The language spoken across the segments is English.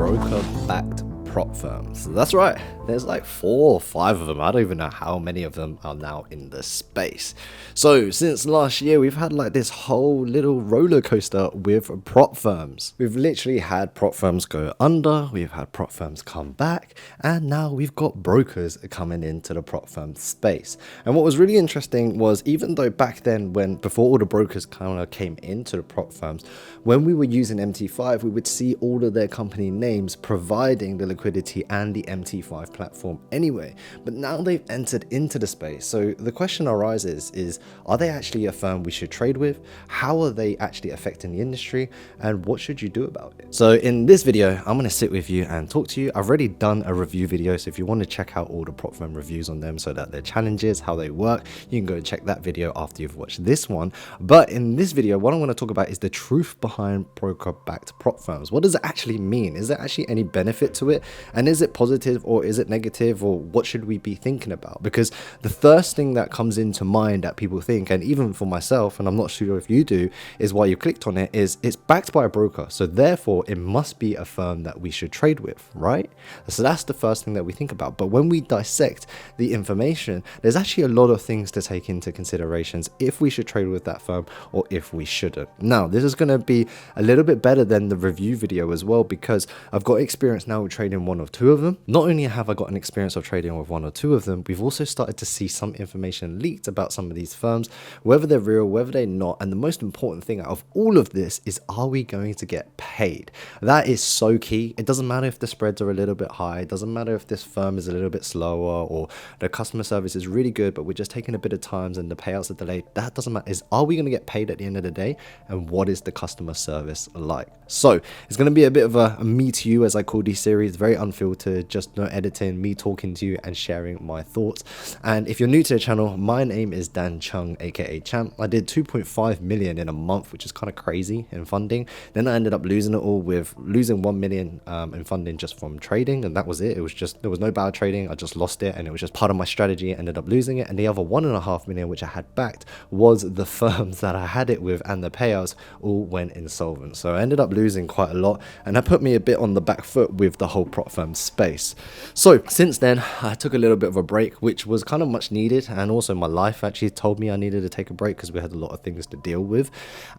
broker-backed prop firms. That's right, there's like 4 or 5 of them. I don't even know how many of them are now in the space. So since last year, we've had like this whole little roller coaster with prop firms. We've literally had prop firms go under, we've had prop firms come back, and now we've got brokers coming into the prop firm space. And what was really interesting was, even though back then, before all the brokers kind of came into the prop firms, when we were using MT5, we would see all of their company names providing the liquidity and the MT5 platform anyway. But now they've entered into the space. So the question arises is, are they actually a firm we should trade with? How are they actually affecting the industry? And what should you do about it? So in this video, I'm going to sit with you and talk to you. I've already done a review video. So if you want to check out all the prop firm reviews on them, so that their challenges, how they work, you can go and check that video after you've watched this one. But in this video, what I want to talk about is the truth behind broker-backed prop firms. What does it actually mean? Is there actually any benefit to it? And is it positive or is it negative, or what should we be thinking about? Because the first thing that comes into mind that people think, and even for myself, and I'm not sure if you do, is why you clicked on it, is it's backed by a broker. So therefore it must be a firm that we should trade with, right? So that's the first thing that we think about. But when we dissect the information, there's actually a lot of things to take into considerations if we should trade with that firm or if we shouldn't. Now, this is going to be a little bit better than the review video as well, because I've got experience now with trading one or two of them. Not only have I got an experience of trading with one or two of them, we've also started to see some information leaked about some of these firms, whether they're real, whether they're not. And the most important thing out of all of this is, are we going to get paid? That is so key. It doesn't matter if the spreads are a little bit high. It doesn't matter if this firm is a little bit slower or the customer service is really good, but we're just taking a bit of time and the payouts are delayed. That doesn't matter. Are we going to get paid at the end of the day? And what is the customer service like? So it's going to be a bit of a me to you, as I call these series, very unfiltered, just no editing, me talking to you and sharing my thoughts. And if you're new to the channel, my name is Dan Chung, aka Champ. I did 2.5 million in a month, which is kind of crazy in funding. Then I ended up losing it all, with losing 1 million in funding just from trading, and that was it. It was just, there was no bad trading. I just lost it, and it was just part of my strategy. I ended up losing it. And the other 1.5 million which I had backed was the firms that I had it with, and the payouts all went insolvent. So I ended up losing quite a lot, and that put me a bit on the back foot with the whole prop firm space. So since then, I took a little bit of a break, which was kind of much needed, and also my life actually told me I needed to take a break because we had a lot of things to deal with.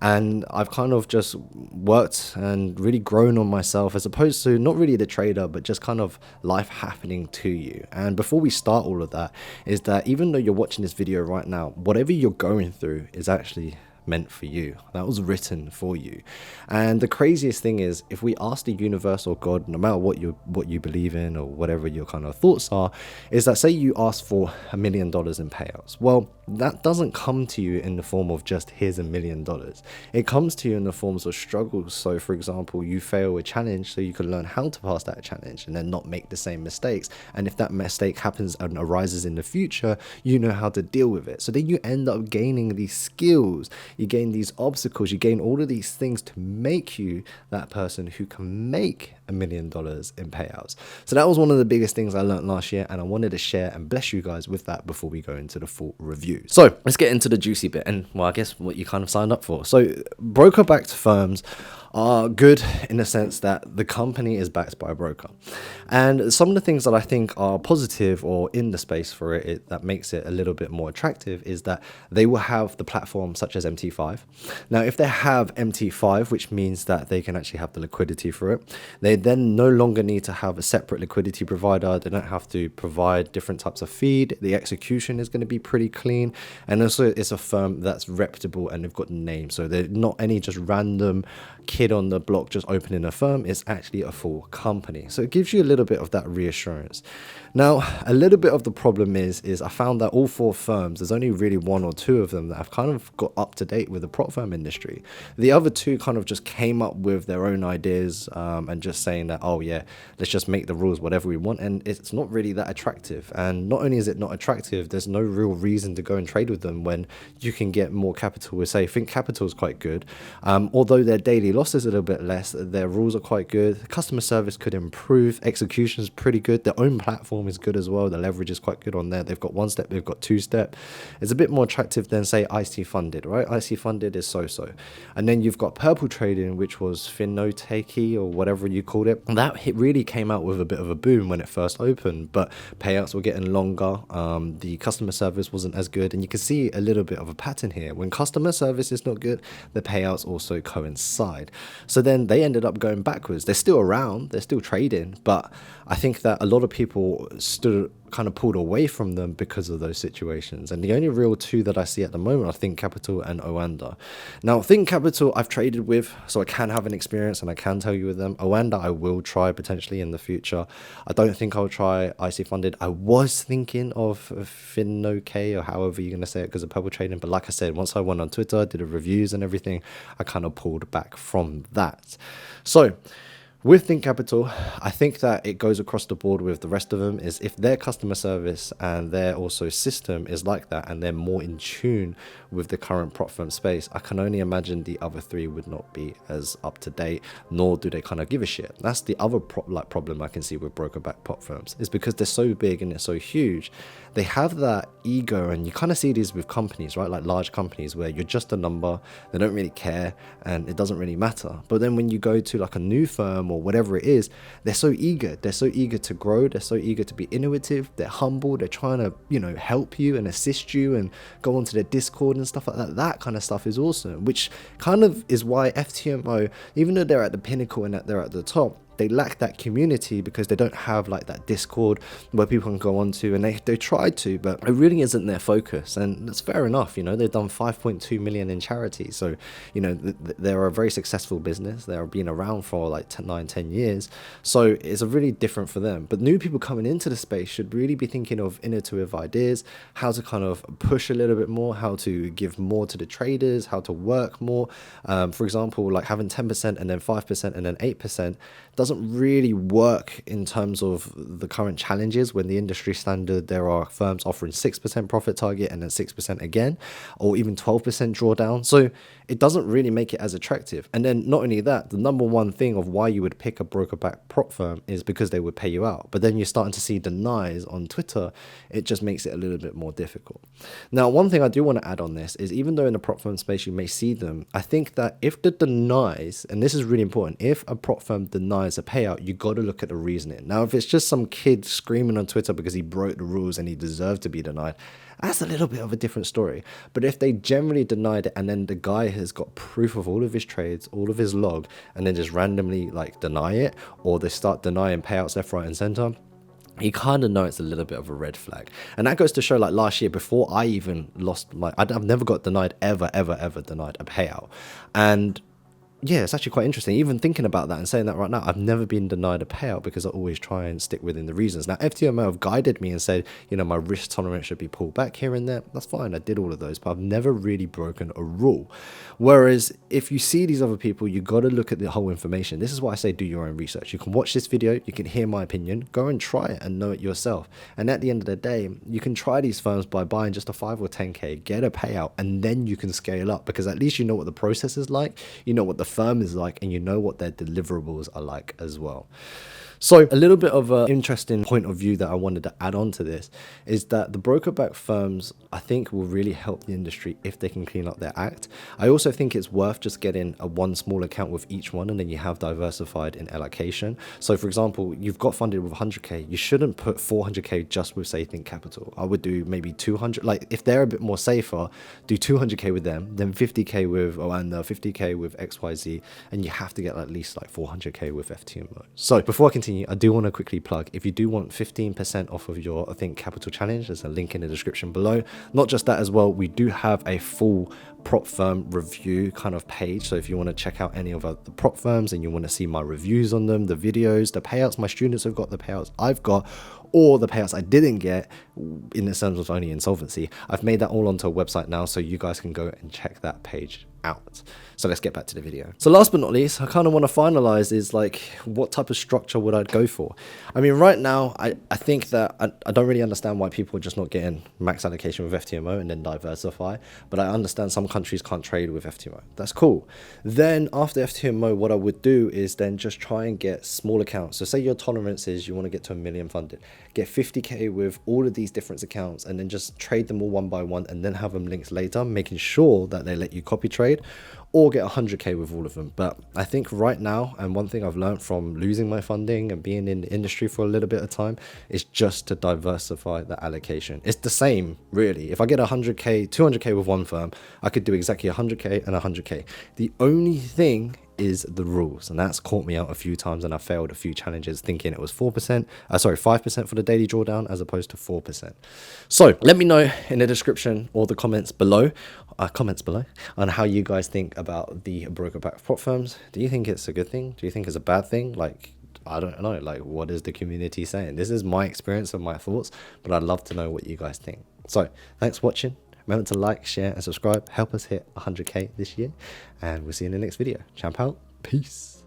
And I've kind of just worked and really grown on myself, as opposed to not really the trader, but just kind of life happening to you. And before we start all of that, is that even though you're watching this video right now, whatever you're going through is actually meant for you. That was written for you. And the craziest thing is, if we ask the universe or God, no matter what you believe in or whatever your kind of thoughts are, is that, say you ask for $1 million in payouts. Well, that doesn't come to you in the form of just here's $1 million. It comes to you in the forms of struggles. So for example, you fail a challenge so you can learn how to pass that challenge and then not make the same mistakes. And if that mistake happens and arises in the future, you know how to deal with it. So then you end up gaining these skills, you gain these obstacles, you gain all of these things to make you that person who can make $1 million in payouts. So that was one of the biggest things I learned last year, and I wanted to share and bless you guys with that before we go into the full review. So let's get into the juicy bit, and well, I guess what you kind of signed up for. So broker-backed firms are good in the sense that the company is backed by a broker. And some of the things that I think are positive or in the space for it that makes it a little bit more attractive is that they will have the platform such as MT5. Now, if they have MT5, which means that they can actually have the liquidity for it, they then no longer need to have a separate liquidity provider. They don't have to provide different types of feed. The execution is going to be pretty clean. And also it's a firm that's reputable and they've got a name. So they're not any just random kid on the block just opening a firm. It's actually a full company. So it gives you a little bit of that reassurance. Now, a little bit of the problem is I found that all 4 firms, there's only really 1 or 2 of them that have kind of got up to date with the prop firm industry. The other 2 kind of just came up with their own ideas and just saying that, oh yeah, let's just make the rules whatever we want. And it's not really that attractive. And not only is it not attractive, there's no real reason to go and trade with them when you can get more capital. We say, I think capital is quite good. Although their daily loss is a little bit less, their rules are quite good. Customer service could improve. Execution is pretty good. Their own platform platform is good as well. The leverage is quite good on there. They've got one step, they've got two step. It's a bit more attractive than say IC funded, right? IC funded is so. And then you've got purple trading, which was Finoteki or whatever you called it. That really came out with a bit of a boom when it first opened, but payouts were getting longer. The customer service wasn't as good, and you can see a little bit of a pattern here. When customer service is not good, the payouts also coincide. So then they ended up going backwards. They're still around, they're still trading, but I think that a lot of people kind of pulled away from them because of those situations. And the only real two that I see at the moment are Think Capital and Oanda. Now, Think Capital I've traded with, so I can have an experience and I can tell you with them. Oanda I will try potentially in the future. I don't think I'll try IC funded. I was thinking of Finok or however you're going to say it because of purple trading, but like I said, once I went on Twitter, did the reviews and everything, I kind of pulled back from that. So with Think Capital, I think that it goes across the board with the rest of them is if their customer service and their also system is like that and they're more in tune with the current prop firm space, I can only imagine the other three would not be as up to date, nor do they kind of give a shit. That's the other problem I can see with broker-backed prop firms is because they're so big and they're so huge. They have that ego, and you kind of see these with companies, right? Like large companies where you're just a number, they don't really care and it doesn't really matter. But then when you go to like a new firm or whatever it is, they're so eager to grow, they're so eager to be innovative, they're humble, they're trying to, you know, help you and assist you and go onto their Discord and stuff like that. That kind of stuff is awesome, which kind of is why FTMO, even though they're at the pinnacle and that they're at the top, they lack that community because they don't have like that Discord where people can go on to, and they tried to, but it really isn't their focus. And that's fair enough, you know, they've done 5.2 million in charity, so you know they're a very successful business. They've been around for like 9-10 years, so it's a really different for them. But new people coming into the space should really be thinking of innovative ideas, how to kind of push a little bit more, how to give more to the traders, how to work more. For example, like having 10% and then 5% and then 8% doesn't really work in terms of the current challenges. When the industry standard, there are firms offering 6% profit target and then 6% again, or even 12% drawdown. So it doesn't really make it as attractive. And then not only that, the number one thing of why you would pick a broker-backed prop firm is because they would pay you out. But then you're starting to see denies on Twitter. It just makes it a little bit more difficult. Now, one thing I do want to add on this is, even though in the prop firm space you may see them, I think that if the denies, and this is really important, if a prop firm denies a payout, you got to look at the reasoning. Now, if it's just some kid screaming on Twitter because he broke the rules and he deserved to be denied, that's a little bit of a different story. But if they generally denied it and then the guy has got proof of all of his trades, all of his log, and then just randomly like deny it, or they start denying payouts left, right and center, you kind of know it's a little bit of a red flag. And that goes to show, like last year, before I even lost my, I've never got denied ever denied a payout. And yeah, it's actually quite interesting. Even thinking about that and saying that right now, I've never been denied a payout because I always try and stick within the reasons. Now, FTMO have guided me and said, you know, my risk tolerance should be pulled back here and there. That's fine. I did all of those, but I've never really broken a rule. Whereas if you see these other people, you got to look at the whole information. This is why I say do your own research. You can watch this video, you can hear my opinion, go and try it and know it yourself. And at the end of the day, you can try these firms by buying just a 5 or 10K, get a payout, and then you can scale up, because at least you know what the process is like, you know what the firm is like, and you know what their deliverables are like as well. So a little bit of an interesting point of view that I wanted to add on to this is that the broker-backed firms, I think, will really help the industry if they can clean up their act. I also think it's worth just getting one small account with each one, and then you have diversified in allocation. So for example, you've got funded with 100K, you shouldn't put 400K just with, say, Think Capital. I would do maybe 200, like if they're a bit more safer, do 200K with them, then 50K with Oanda, 50K with XYZ, and you have to get at least like 400K with FTMO. So before I continue, I do want to quickly plug, if you do want 15% off of your Think Capital challenge, there's a link in the description below. Not just that as well, we do have a full prop firm review kind of page. So if you want to check out any of the prop firms and you want to see my reviews on them, the videos, the payouts my students have got, the payouts I've got, or the payouts I didn't get in the terms of only insolvency, I've made that all onto a website now, so you guys can go and check that page out. So let's get back to the video. So last but not least, I kind of want to finalize is like, what type of structure would I go for? I mean, right now, I think that I don't really understand why people are just not getting max allocation with FTMO and then diversify. But I understand some countries can't trade with FTMO. That's cool. Then after FTMO, what I would do is then just try and get small accounts. So say your tolerance is you want to get to 1 million funded. Get 50K with all of these different accounts and then just trade them all one by one and then have them linked later, making sure that they let you copy trade, or get 100K with all of them. But I think right now, and one thing I've learned from losing my funding and being in the industry for a little bit of time, is just to diversify the allocation. It's the same, really. If I get 100K, 200K with one firm, I could do exactly 100K and 100K. The only thing is the rules, and that's caught me out a few times, and I failed a few challenges thinking it was 5% for the daily drawdown as opposed to 4%. So let me know in the description or the comments below on how you guys think about the broker backed prop firms. Do you think it's a good thing? Do you think it's a bad thing? Like, I don't know, like, what is the community saying? This is my experience and my thoughts, but I'd love to know what you guys think. So thanks for watching. Remember to like, share and subscribe. Help us hit 100K this year, and we'll see you in the next video. Champ out. Peace.